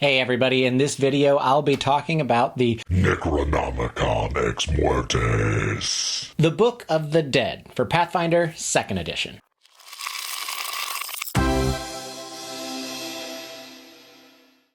Hey everybody, in this video I'll be talking about the Necronomicon Ex Mortis, The Book of the Dead for Pathfinder 2nd Edition.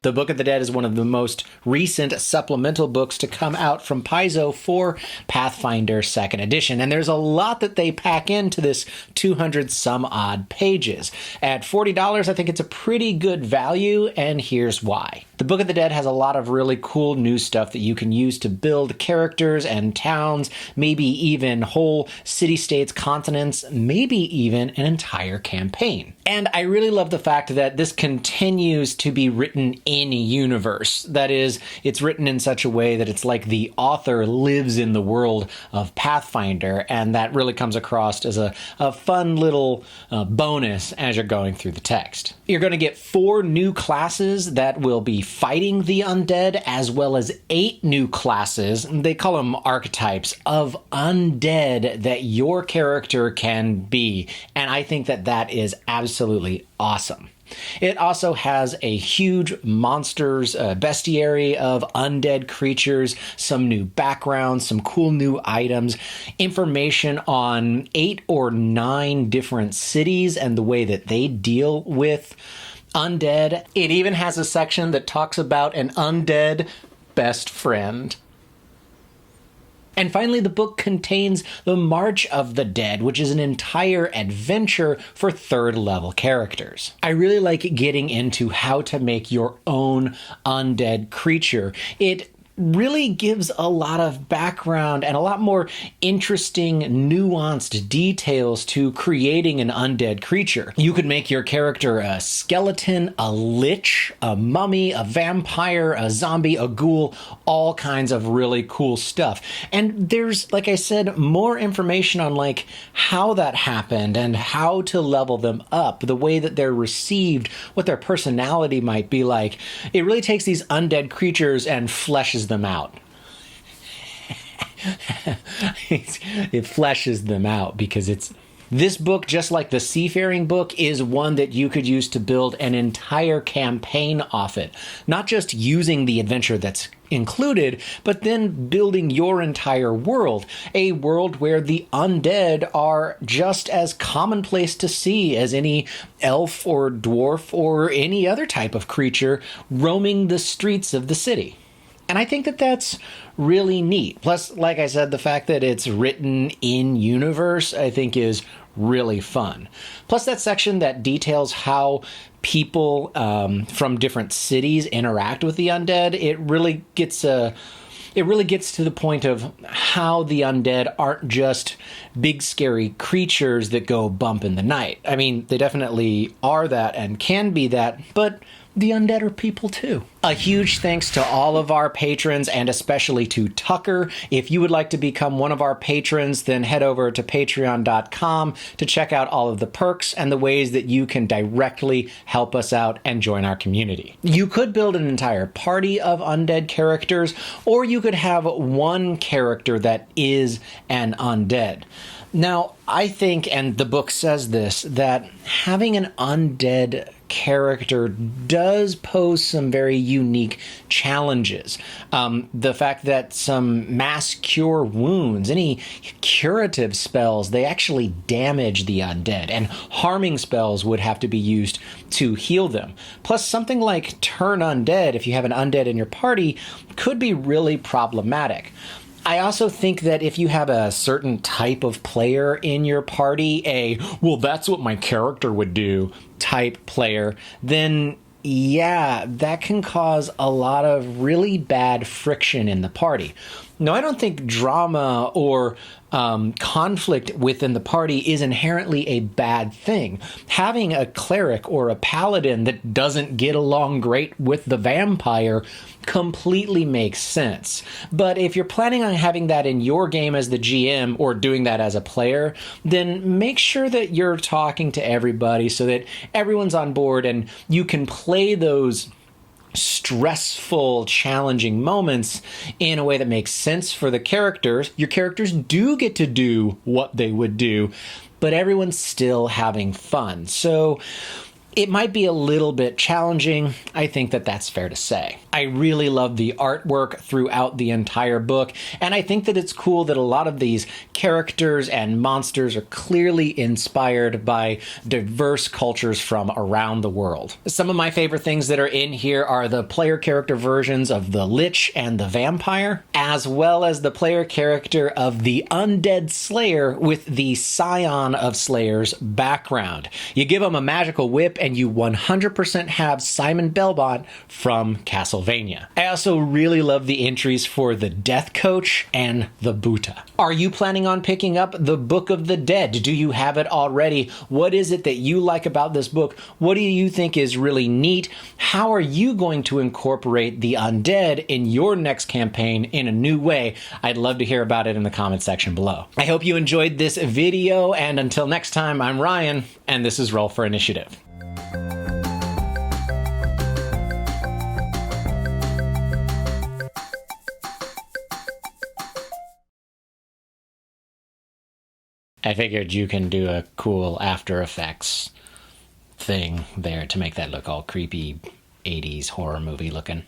The Book of the Dead is one of the most recent supplemental books to come out from Paizo for Pathfinder 2nd Edition, and there's a lot that they pack into this 200-some-odd pages. At $40, I think it's a pretty good value, and here's why. The Book of the Dead has a lot of really cool new stuff that you can use to build characters and towns, maybe even whole city-states, continents, maybe even an entire campaign. And I really love the fact that this continues to be written in universe. That is, it's written in such a way that it's like the author lives in the world of Pathfinder, and that really comes across as a fun little bonus as you're going through the text. You're going to get 4 new classes that will be fighting the undead, as well as 8 new classes, they call them archetypes, of undead that your character can be. And I think that that is absolutely awesome. It also has a huge monsters bestiary of undead creatures, some new backgrounds, some cool new items, information on 8 or 9 different cities and the way that they deal with undead. It even has a section that talks about an undead best friend. And finally, the book contains the March of the Dead, which is an entire adventure for 3rd level characters. I really like getting into how to make your own undead creature. It really gives a lot of background and a lot more interesting, nuanced details to creating an undead creature. You could make your character a skeleton, a lich, a mummy, a vampire, a zombie, a ghoul, all kinds of really cool stuff. And there's, like I said, more information on like how that happened and how to level them up, the way that they're received, what their personality might be like. It really takes these undead creatures and fleshes them out. It fleshes them out because this book, just like the Seafaring book, is one that you could use to build an entire campaign off it. Not just using the adventure that's included, but then building your entire world. A world where the undead are just as commonplace to see as any elf or dwarf or any other type of creature roaming the streets of the city. And I think that that's really neat. Plus, like I said, the fact that it's written in universe, I think is really fun. Plus that section that details how people from different cities interact with the undead, it really gets to the point of how the undead aren't just big scary creatures that go bump in the night. I mean, they definitely are that and can be that, but the undead are people too. A huge thanks to all of our patrons and especially to Tucker. If you would like to become one of our patrons, then head over to patreon.com to check out all of the perks and the ways that you can directly help us out and join our community. You could build an entire party of undead characters, or you could have one character that is an undead. Now, I think, and the book says this, that having an undead character does pose some very unique challenges. The fact that some mass cure wounds, any curative spells, they actually damage the undead, and harming spells would have to be used to heal them. Plus, something like turn undead, if you have an undead in your party, could be really problematic. I also think that if you have a certain type of player in your party, well, that's what my character would do type player, then yeah, that can cause a lot of really bad friction in the party. No, I don't think drama or conflict within the party is inherently a bad thing. Having a cleric or a paladin that doesn't get along great with the vampire completely makes sense. But if you're planning on having that in your game as the GM or doing that as a player, then make sure that you're talking to everybody so that everyone's on board and you can play those stressful, challenging moments in a way that makes sense for the characters. Your characters do get to do what they would do, but everyone's still having fun. So It might be a little bit challenging. I think that that's fair to say. I really love the artwork throughout the entire book, and I think that it's cool that a lot of these characters and monsters are clearly inspired by diverse cultures from around the world. Some of my favorite things that are in here are the player character versions of the Lich and the Vampire, as well as the player character of the Undead Slayer with the Scion of Slayer's background. You give them a magical whip and you 100% have Simon Belmont from Castlevania. I also really love the entries for the Death Coach and the Buta. Are you planning on picking up the Book of the Dead? Do you have it already? What is it that you like about this book? What do you think is really neat? How are you going to incorporate the undead in your next campaign in a new way? I'd love to hear about it in the comment section below. I hope you enjoyed this video, and until next time, I'm Ryan, and this is Roll for Initiative. I figured you can do a cool After Effects thing there to make that look all creepy 80s horror movie looking.